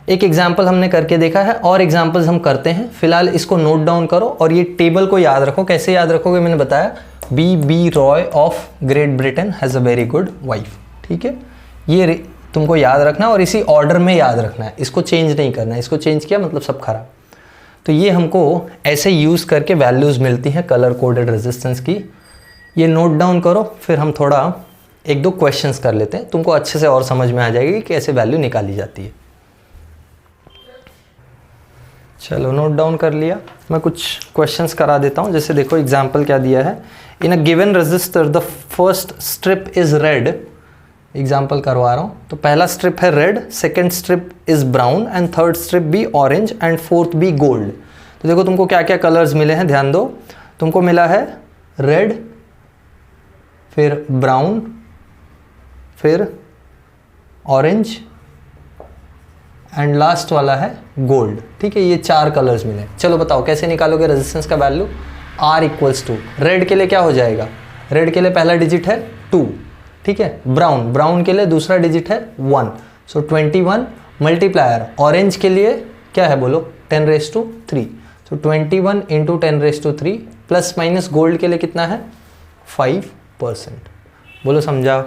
एक एग्जाम्पल हमने करके देखा है, और एग्जाम्पल्स हम करते हैं। फिलहाल इसको नोट डाउन करो और ये टेबल को याद रखो। कैसे याद रखोगे मैंने बताया, B Roy of Great Britain has a very good wife, ठीक है। ये तुमको याद रखना और इसी ऑर्डर में याद रखना है, इसको चेंज नहीं करना है। इसको चेंज किया मतलब सब खराब। तो ये हमको ऐसे यूज़ करके वैल्यूज़ मिलती हैं कलर कोडेड रेजिस्टेंस की। ये नोट डाउन करो, फिर हम थोड़ा 1-2 क्वेश्चंस कर लेते हैं, तुमको अच्छे से और समझ में आ जाएगी कि कैसे वैल्यू निकाली जाती है। चलो नोट डाउन कर लिया। मैं कुछ क्वेश्चंस करा देता हूँ। जैसे देखो एग्जाम्पल क्या दिया है, in a given resistor the first strip is red. Example करवा रहा हूँ। तो पहला स्ट्रिप है red, second strip is brown and third strip be orange and fourth be gold. तो देखो तुमको क्या क्या कलर्स मिले हैं, ध्यान दो। तुमको मिला है रेड, फिर ब्राउन, फिर ऑरेंज एंड लास्ट वाला है गोल्ड, ठीक है। ये 4 कलर्स मिले। चलो बताओ कैसे निकालोगे रेजिस्टेंस का वैल्यू। R = रेड के लिए क्या हो जाएगा, रेड के लिए पहला डिजिट है 2, ठीक है। ब्राउन के लिए दूसरा डिजिट है 1, सो 21 मल्टीप्लायर। ऑरेंज के लिए क्या है बोलो 10⁻3, सो 21 × 10⁻3 प्लस माइनस गोल्ड के लिए कितना है 5%। बोलो समझा?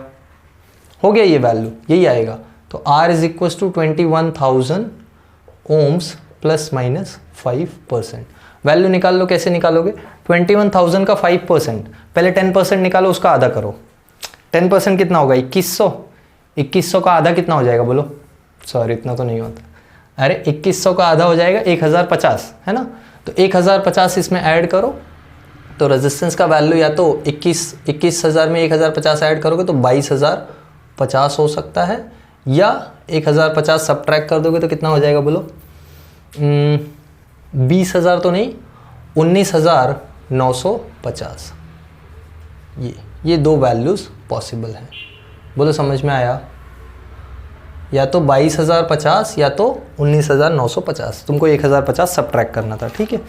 हो गया ये वैल्यू, यही आएगा। तो R = 21,000 ओम्स ±5%। वैल्यू निकाल लो। कैसे निकालोगे, 21,000 का 5%, पहले 10% निकालो, उसका आधा करो। 10% कितना होगा 2100। 2100 का आधा कितना हो जाएगा बोलो, सॉरी इतना तो नहीं होता, अरे 2100 का आधा हो जाएगा 1050, है ना। तो 1050 इसमें ऐड करो, तो रेजिस्टेंस का वैल्यू या तो 21,000 में 1050 ऐड करोगे तो 22,050 हो सकता है, या 1050 सब्ट्रैक्ट कर दोगे तो कितना हो जाएगा बोलो 20,000 तो नहीं, 19,950। ये 2 वैल्यूज़ पॉसिबल हैं। बोलो समझ में आया? या तो 22,050 या तो 19,950। तुमको 1050 सब्ट्रैक्ट करना था, ठीक है।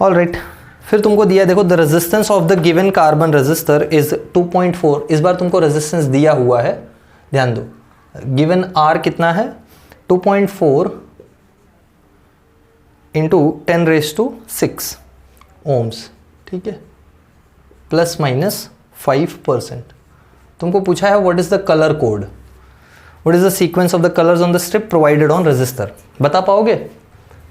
ऑलराइट, फिर तुमको दिया, देखो the resistance of the given carbon resistor is 2.4। इस बार तुमको रेजिस्टेंस दिया हुआ है, ध्यान दो। गिवन R कितना है 2.4 × 10⁻6 ओम्स, ठीक है, ±5%। तुमको पूछा है what is the colour code, what is the sequence of the colours on the strip provided on register. बता पाओगे?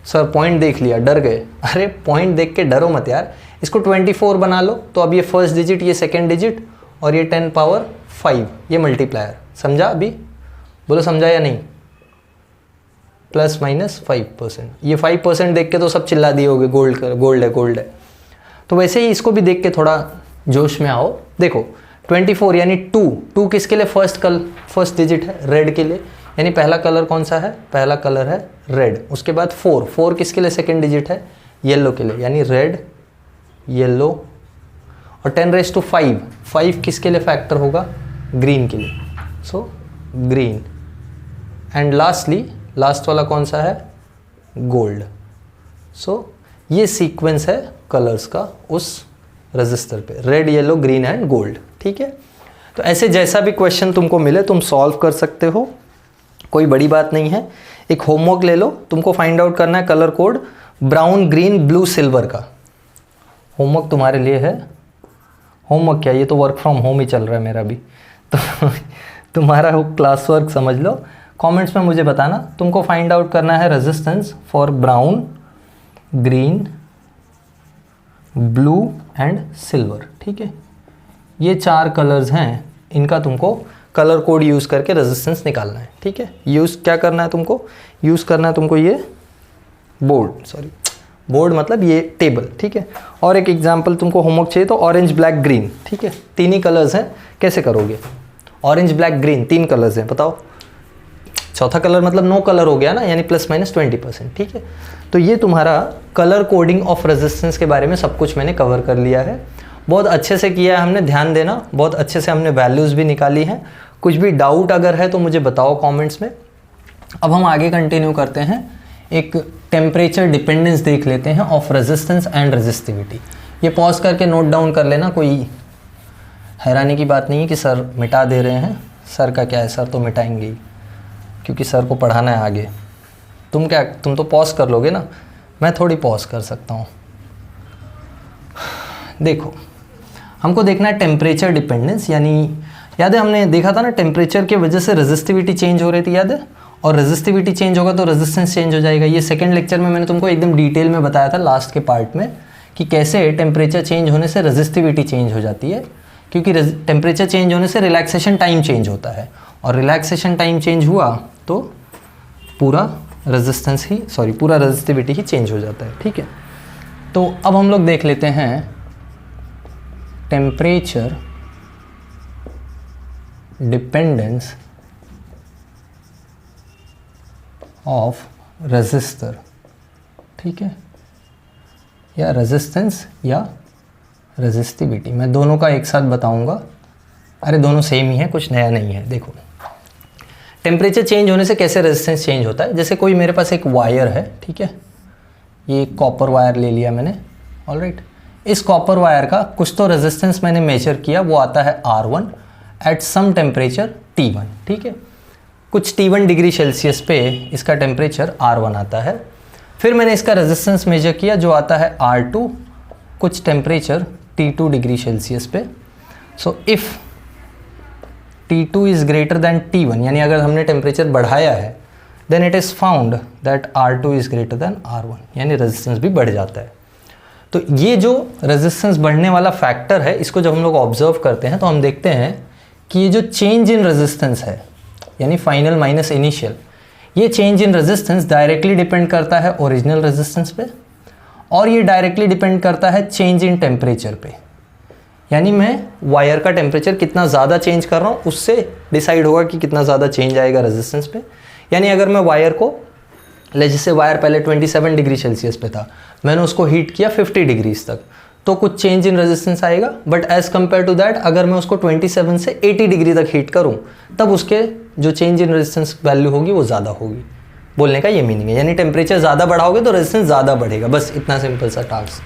सर पॉइंट देख लिया, डर गए। अरे पॉइंट देख के डरो मत यार, इसको 24 बना लो। तो अब ये फर्स्ट डिजिट, ये सेकेंड डिजिट और ये 10⁻5, ये मल्टीप्लायर। समझा अभी? बोलो समझा या नहीं? ±5%। ये 5% देख के तो सब चिल्ला दिए होगे गोल्ड गोल्ड है गोल्ड है। तो वैसे ही इसको भी देख के थोड़ा जोश में आओ। देखो 24 यानी 2 किसके लिए फर्स्ट डिजिट है, रेड के लिए, यानी पहला कलर कौन सा है, पहला कलर है रेड। उसके बाद 4 किसके लिए सेकंड डिजिट है, येलो के लिए, यानी रेड येलो। और 10⁵5 किसके लिए फैक्टर होगा, ग्रीन के लिए, सो ग्रीन। एंड लास्ट वाला कौन सा है, गोल्ड। सो ये सीक्वेंस है कलर्स का उस रजिस्टर पे, red yellow green and gold. ठीक है, तो ऐसे जैसा भी क्वेश्चन तुमको मिले तुम सॉल्व कर सकते हो, कोई बड़ी बात नहीं है। एक होमवर्क ले लो, तुमको फाइंड आउट करना है colour code brown green blue silver का। होमवर्क तुम्हारे लिए है। होमवर्क क्या, ये तो वर्क फ्रॉम होम ही चल रहा है मेरा भी, तो तुम्हारा क्लास वर्क समझ लो। कमेंट्स में मुझे बताना, तुमको फाइंड आउट करना है resistance for brown green blue and silver. ठीक है, ये 4 कलर्स हैं, इनका तुमको कलर कोड यूज़ करके रेजिस्टेंस निकालना है। ठीक है, यूज़ क्या करना है तुमको, यूज़ करना है तुमको ये बोर्ड मतलब ये टेबल। ठीक है, और एक एग्जांपल तुमको होमवर्क चाहिए तो ऑरेंज ब्लैक ग्रीन। ठीक है, 3 ही कलर्स हैं, कैसे करोगे, ऑरेंज ब्लैक ग्रीन 3 कलर्स हैं, बताओ। चौथा कलर मतलब नो कलर हो गया ना, यानी ±20%। ठीक है, तो ये तुम्हारा कलर कोडिंग ऑफ रेजिस्टेंस के बारे में सब कुछ मैंने कवर कर लिया है। बहुत अच्छे से किया है हमने, ध्यान देना, बहुत अच्छे से हमने वैल्यूज़ भी निकाली हैं। कुछ भी डाउट अगर है तो मुझे बताओ कमेंट्स में। अब हम आगे कंटिन्यू करते हैं, एक टेम्परेचर डिपेंडेंस देख लेते हैं ऑफ रेजिस्टेंस एंड रेजिस्टिविटी। ये पॉज करके नोट डाउन कर लेना, कोई हैरानी की बात नहीं है कि सर मिटा दे रहे हैं। सर का क्या है, सर तो मिटाएंगे ही, क्योंकि सर को पढ़ाना है आगे। तुम तो पॉज कर लोगे ना, मैं थोड़ी पॉज कर सकता हूँ। देखो, हमको देखना है टेम्परेचर डिपेंडेंस, यानी याद है हमने देखा था ना, टेम्परेचर की वजह से रेजिस्टिविटी चेंज हो रही थी, याद है, और रेजिस्टिविटी चेंज होगा तो रेजिस्टेंस चेंज हो जाएगा। ये सेकंड लेक्चर में मैंने तुमको एकदम डिटेल में बताया था लास्ट के पार्ट में, कि कैसे टेम्परेचर चेंज होने से रेजिस्टिविटी चेंज हो जाती है, क्योंकि टेम्परेचर चेंज होने से रिलैक्सेशन टाइम चेंज होता है, और रिलैक्सेशन टाइम चेंज हुआ तो पूरा रेजिस्टिविटी ही चेंज हो जाता है। ठीक है, तो अब हम लोग देख लेते हैं टेम्परेचर डिपेंडेंस ऑफ रेजिस्टर। ठीक है, या रेजिस्टेंस या रेजिस्टिविटी, मैं दोनों का एक साथ बताऊंगा। अरे दोनों सेम ही है, कुछ नया नहीं है। देखो, टेम्परेचर चेंज होने से कैसे रेजिस्टेंस चेंज होता है। जैसे कोई मेरे पास एक वायर है, ठीक है, ये कॉपर वायर ले लिया मैंने, ऑलराइट। इस कॉपर वायर का कुछ तो रेजिस्टेंस मैंने मेजर किया, वो आता है R1 at some temperature T1। ठीक है, कुछ T1 डिग्री सेल्सियस पे इसका टेम्परेचर R1 आता है। फिर मैंने इसका रेजिस्टेंस मेजर किया जो आता है R2 कुछ टेम्परेचर T2 डिग्री सेल्सियस पे। So if T2 is greater than T1, यानी अगर हमने टेम्परेचर बढ़ाया है, then it is found that R2 is greater than R1, यानी रेजिस्टेंस भी बढ़ जाता है। तो ये जो रेजिस्टेंस बढ़ने वाला फैक्टर है, इसको जब हम लोग ऑब्जर्व करते हैं तो हम देखते हैं कि ये जो चेंज इन रेजिस्टेंस है, यानी फाइनल माइनस इनिशियल, ये change in resistance directly depend करता है ओरिजिनल रेजिस्टेंस पे, और ये डायरेक्टली डिपेंड करता है चेंज इन टेम्परेचर पे। यानी मैं वायर का टेम्परेचर कितना ज़्यादा चेंज कर रहा हूँ उससे डिसाइड होगा कि कितना ज़्यादा चेंज आएगा रेजिस्टेंस पे। यानी अगर मैं वायर को, जैसे वायर पहले 27 डिग्री सेल्सियस पे था, मैंने उसको हीट किया 50 डिग्रीज तक, तो कुछ चेंज इन रेजिस्टेंस आएगा। But as compare to that अगर मैं उसको 27 से 80 डिग्री तक हीट करूँ, तब उसके जो चेंज इन रेजिस्टेंस वैल्यू होगी वो ज़्यादा होगी। बोलने का ये मीनिंग है, यानी टेम्परेचर ज़्यादा बढ़ाओगे तो रेजिस्टेंस ज़्यादा बढ़ेगा, बस इतना सिंपल सा टास्क।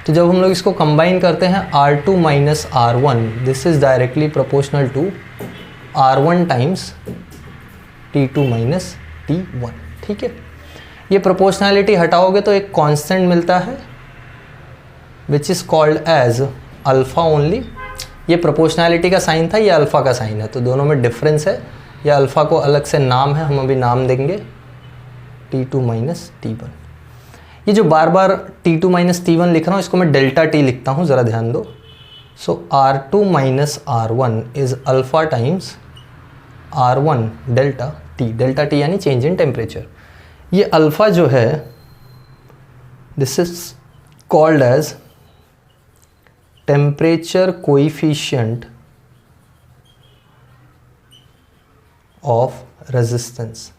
तो जब हम लोग इसको कंबाइन करते हैं R2 minus R1, this is directly proportional to R1 times T2 minus T1। ठीक है, ये प्रोपोर्शनैलिटी हटाओगे तो एक कांस्टेंट मिलता है which is called as alpha only. ये प्रोपोर्शनैलिटी का साइन था, ये अल्फ़ा का साइन है, तो दोनों में डिफरेंस है। ये अल्फ़ा को अलग से नाम है, हम अभी नाम देंगे T2 माइनस T1। ये जो बार बार T2 माइनस T1 लिख रहा हूँ, इसको मैं डेल्टा T लिखता हूँ, ज़रा ध्यान दो। So R2 minus R1 is alpha times R1 delta T। Delta T यानी चेंज इन टेम्परेचर। ये अल्फ़ा जो है this is called as temperature coefficient of resistance.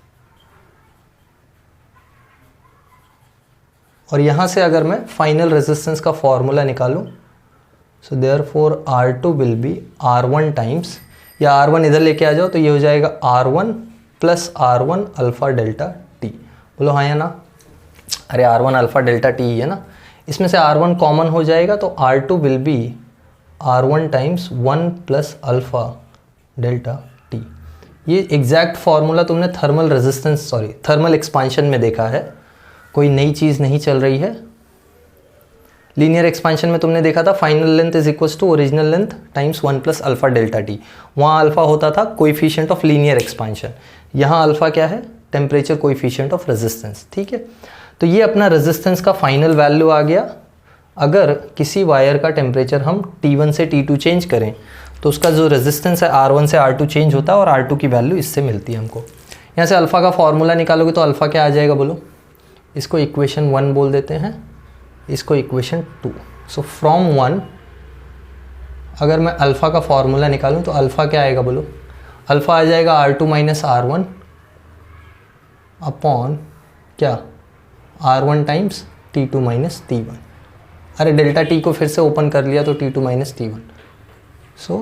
और यहाँ से अगर मैं फाइनल रेजिस्टेंस का फॉर्मूला निकालूँ, so therefore R2 will be R1 times, या R1 इधर लेके आ जाओ तो ये हो जाएगा R1 plus R1 alpha delta T. बोलो हाँ या ना? अरे R1 अल्फ़ा डेल्टा टी है ना, इसमें से R1 कॉमन हो जाएगा तो R2 will be R1 times 1 plus alpha delta T. ये एग्जैक्ट फार्मूला तुमने थर्मल एक्सपांशन में देखा है, कोई नई चीज़ नहीं चल रही है। लीनियर एक्सपांशन में तुमने देखा था final length is equals to original length times 1 plus alpha delta T. वहाँ अल्फ़ा होता था कोएफिशिएंट ऑफ लीनियर एक्सपांशन, यहाँ अल्फ़ा क्या है? Temperature coefficient of resistance. ठीक है, तो ये अपना रेजिस्टेंस का फाइनल वैल्यू आ गया। अगर किसी वायर का टेम्परेचर हम T1 से T2 चेंज करें तो उसका जो रेजिस्टेंस है R1 से R2 चेंज होता है और R2 की वैल्यू इससे मिलती है हमको। यहाँ से अल्फ़ा का फॉर्मूला निकालोगे तो अल्फ़ा क्या आ जाएगा बोलो? इसको इक्वेशन 1 बोल देते हैं, इसको इक्वेशन 2। सो फ्रॉम 1 अगर मैं अल्फ़ा का फॉर्मूला निकालूं तो अल्फ़ा क्या आएगा बोलो? अल्फ़ा आ जाएगा R2 माइनस R1 अपॉन क्या? R1 times T2 minus T1। अरे डेल्टा टी को फिर से ओपन कर लिया तो T2 minus T1। So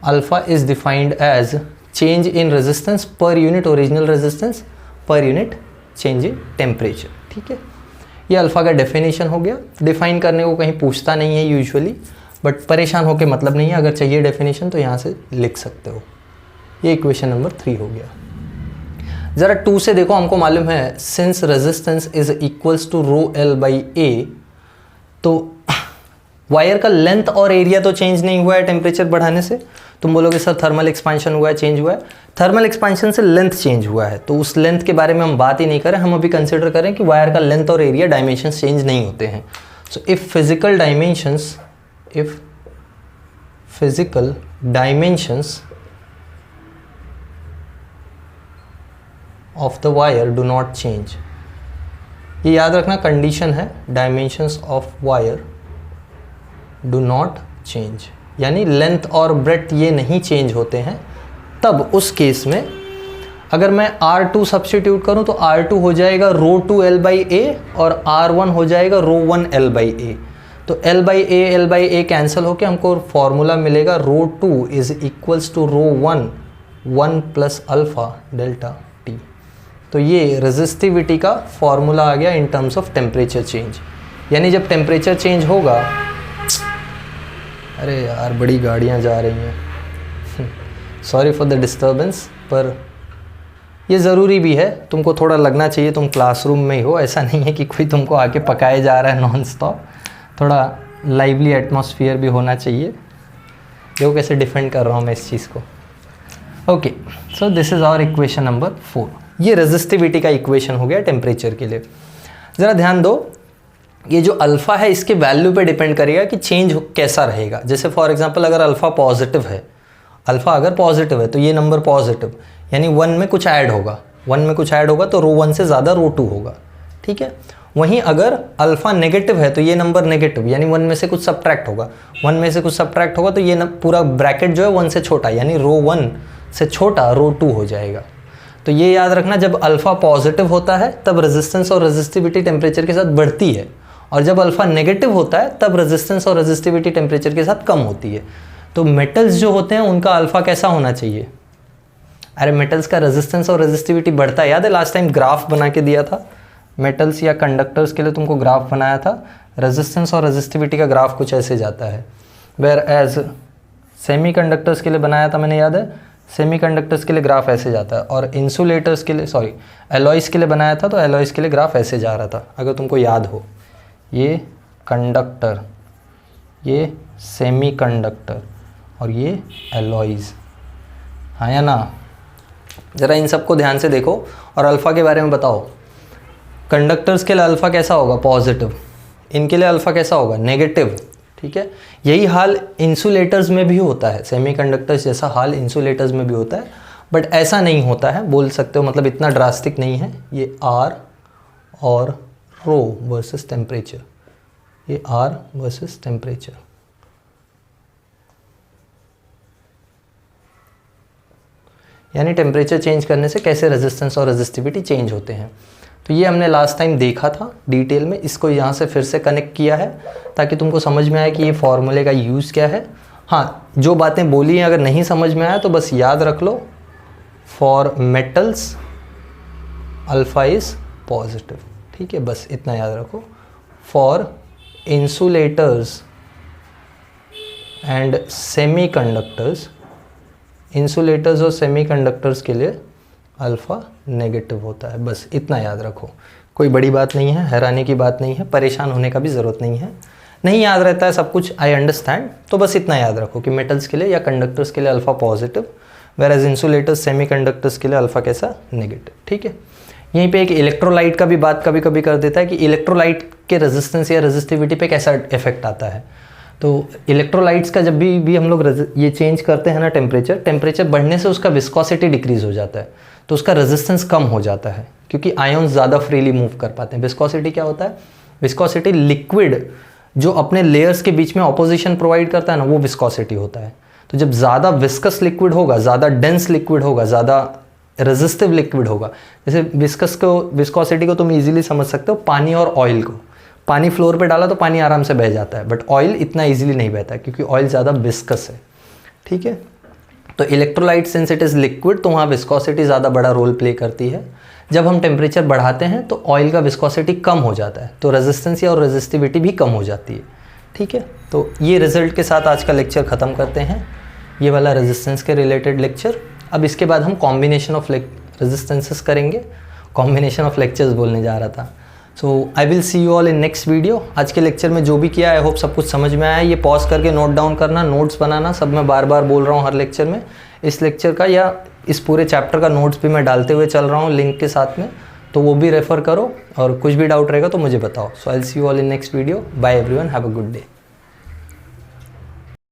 alpha is defined as change in resistance per unit original resistance per unit change in temperature. ठीक है, ये अल्फ़ा का डेफिनेशन हो गया। डिफाइन करने को कहीं पूछता नहीं है यूजुअली, बट परेशान होकर मतलब नहीं है, अगर चाहिए डेफिनेशन तो यहाँ से लिख सकते हो। ये इक्वेशन नंबर 3 हो गया। ज़रा 2 से देखो, हमको मालूम है since resistance is equals to rho L by A, तो वायर का लेंथ और एरिया तो चेंज नहीं हुआ है टेम्परेचर बढ़ाने से। तुम बोलोगे सर थर्मल एक्सपांशन हुआ है, चेंज हुआ है। थर्मल एक्सपांशन से लेंथ चेंज हुआ है, तो उस लेंथ के बारे में हम बात ही नहीं करें। हम अभी कंसिडर करें कि वायर का लेंथ और एरिया डायमेंशंस चेंज नहीं होते हैं। So if physical dimensions of the wire do not change, ये याद रखना कंडीशन है, dimensions of wire do not change, यानी लेंथ और ब्रेड्थ ये नहीं चेंज होते हैं। तब उस केस में अगर मैं R2 सब्स्टिट्यूट करूं तो R2 हो जाएगा रो 2 L बाई ए और R1 हो जाएगा रो 1 L बाई ए। तो L बाई ए कैंसिल होके हमको फॉर्मूला मिलेगा rho 2 is equals to rho 1 plus alpha delta T. तो ये रेजिस्टिविटी का फॉर्मूला आ गया in terms of temperature change. यानी जब टेम्परेचर चेंज होगा, अरे यार बड़ी गाड़ियाँ जा रही हैं, सॉरी फॉर द डिस्टर्बेंस, पर ये ज़रूरी भी है, तुमको थोड़ा लगना चाहिए तुम क्लासरूम में ही हो। ऐसा नहीं है कि कोई तुमको आके पकाए जा रहा है नॉन स्टॉप, थोड़ा लाइवली एटमॉस्फेयर भी होना चाहिए। देखो कैसे डिफेंड कर रहा हूँ मैं इस चीज़ को। Okay, so this is our equation number 4। ये रेजिस्टिविटी का इक्वेशन हो गया टेम्परेचर के लिए। ज़रा ध्यान दो, ये जो अल्फ़ा है इसके वैल्यू पे डिपेंड करेगा कि चेंज कैसा रहेगा। जैसे फॉर एग्जांपल अगर अल्फ़ा पॉजिटिव है, अल्फ़ा अगर पॉजिटिव है तो ये नंबर पॉजिटिव, यानी 1 में कुछ ऐड होगा, 1 में कुछ ऐड होगा तो रो 1 से ज़्यादा रो 2 होगा। ठीक है, वहीं अगर अल्फ़ा नेगेटिव है तो ये नंबर नेगेटिव, यानी 1 में से कुछ सब्ट्रैक्ट होगा, 1 में से कुछ सब्ट्रैक्ट होगा तो ये पूरा ब्रैकेट जो है 1 से छोटा, यानी रो 1 से छोटा रो 2 हो जाएगा। तो ये याद रखना, जब अल्फ़ा पॉजिटिव होता है तब रेजिस्टेंस और रेजिस्टिविटी टेम्परेचर के साथ बढ़ती है, और जब अल्फ़ा नेगेटिव होता है तब रेजिस्टेंस और रेजिस्टिविटी टेम्परेचर के साथ कम होती है। तो मेटल्स जो होते हैं उनका अल्फ़ा कैसा होना चाहिए? अरे मेटल्स का रेजिस्टेंस और रेजिस्टिविटी बढ़ता है। याद है लास्ट टाइम ग्राफ बना के दिया था मेटल्स या कंडक्टर्स के लिए, तुमको ग्राफ बनाया था, रेजिस्टेंस और रेजिस्टिविटी का ग्राफ कुछ ऐसे जाता है। वेयर एज सेमी कंडक्टर्स के लिए बनाया था मैंने, याद है, सेमी कंडक्टर्स के लिए ग्राफ ऐसे जाता है, और इंसुलेटर्स के लिए एलॉयज़ के लिए बनाया था तो एलॉयज़ के लिए ग्राफ ऐसे जा रहा था, अगर तुमको याद हो। ये कंडक्टर, ये सेमी कंडक्टर और ये एलॉयज़, हाँ या ना? ज़रा इन सबको ध्यान से देखो और अल्फ़ा के बारे में बताओ। कंडक्टर्स के लिए अल्फ़ा कैसा होगा? पॉजिटिव। इनके लिए अल्फ़ा कैसा होगा? नेगेटिव। ठीक है, यही हाल इंसुलेटर्स में भी होता है, सेमीकंडक्टर्स जैसा हाल इंसुलेटर्स में भी होता है, बट ऐसा नहीं होता है, बोल सकते हो, मतलब इतना ड्रास्टिक नहीं है। ये आर और रो वर्सेस टेम्परेचर, ये आर वर्सेस टेम्परेचर। यानी टेम्परेचर चेंज करने से कैसे रेजिस्टेंस और रेजिस्टिविटी चेंज होते हैं। तो ये हमने लास्ट टाइम देखा था डिटेल में, इसको यहाँ से फिर से कनेक्ट किया है ताकि तुमको समझ में आए कि ये फॉर्मूले का यूज़ क्या है। हाँ, जो बातें बोली हैं अगर नहीं समझ में आया तो बस याद रख लो, for metals alpha is positive, ठीक है, बस इतना याद रखो। For insulators and semiconductors, insulators और सेमीकंडक्टर्स के लिए अल्फ़ा नेगेटिव होता है, बस इतना याद रखो। कोई बड़ी बात नहीं है, हैरानी की बात नहीं है, परेशान होने का भी ज़रूरत नहीं है। नहीं याद रहता है सब कुछ, आई अंडरस्टैंड, तो बस इतना याद रखो कि मेटल्स के लिए या कंडक्टर्स के लिए अल्फ़ा पॉजिटिव, वेराज इंसुलेटर्स सेमीकंडक्टर्स के लिए अल्फ़ा कैसा, नेगेटिव, ठीक है। यहीं पे एक इलेक्ट्रोलाइट का भी बात कभी कभी कर देता है कि इलेक्ट्रोलाइट के रेजिस्टेंस या रेजिस्टिविटी पे कैसा इफेक्ट आता है। तो इलेक्ट्रोलाइट्स का जब भी हम लोग ये चेंज करते हैं ना टेम्परेचर बढ़ने से उसका विस्कोसिटी डिक्रीज़ हो जाता है, तो उसका रेजिस्टेंस कम हो जाता है क्योंकि आयन्स ज़्यादा फ्रीली मूव कर पाते हैं। विस्कोसिटी क्या होता है? विस्कोसिटी लिक्विड जो अपने लेयर्स के बीच में ऑपोजिशन प्रोवाइड करता है ना, वो विस्कोसिटी होता है। तो जब ज़्यादा विस्कस लिक्विड होगा, ज़्यादा डेंस लिक्विड होगा, ज़्यादा रेजिस्टिव लिक्विड होगा, जैसे विस्कोसिटी को तुम इजीली समझ सकते हो पानी और ऑयल को। पानी फ्लोर पे डाला तो पानी आराम से बह जाता है, बट ऑयल इतना इजीली नहीं बहता क्योंकि ऑयल ज़्यादा विस्कस है, ठीक है। तो electrolyte since it is liquid, तो वहाँ विस्कोसिटी ज़्यादा बड़ा रोल प्ले करती है। जब हम टेम्परेचर बढ़ाते हैं तो ऑयल का विस्कोसिटी कम हो जाता है, तो रेजिस्टेंस और रेजिस्टिविटी भी कम हो जाती है, ठीक है। तो ये रिजल्ट के साथ आज का लेक्चर ख़त्म करते हैं, ये वाला रेजिस्टेंस के रिलेटेड लेक्चर। अब इसके बाद हम कॉम्बिनेशन ऑफ रेजिस्टेंसेस करेंगे, कॉम्बिनेशन ऑफ लेक्चर्स बोलने जा रहा था। So I will see you all in next video. आज के लेक्चर में जो भी किया आई होप सब कुछ समझ में आया। ये पॉज करके नोट डाउन करना, नोट्स बनाना, सब मैं बार बार बोल रहा हूँ हर लेक्चर में। इस लेक्चर का या इस पूरे चैप्टर का नोट्स भी मैं डालते हुए चल रहा हूँ लिंक के साथ में, तो वो भी रेफ़र करो और कुछ भी डाउट रहेगा तो मुझे बताओ। So I will see you all in next video. Bye everyone, have a good day.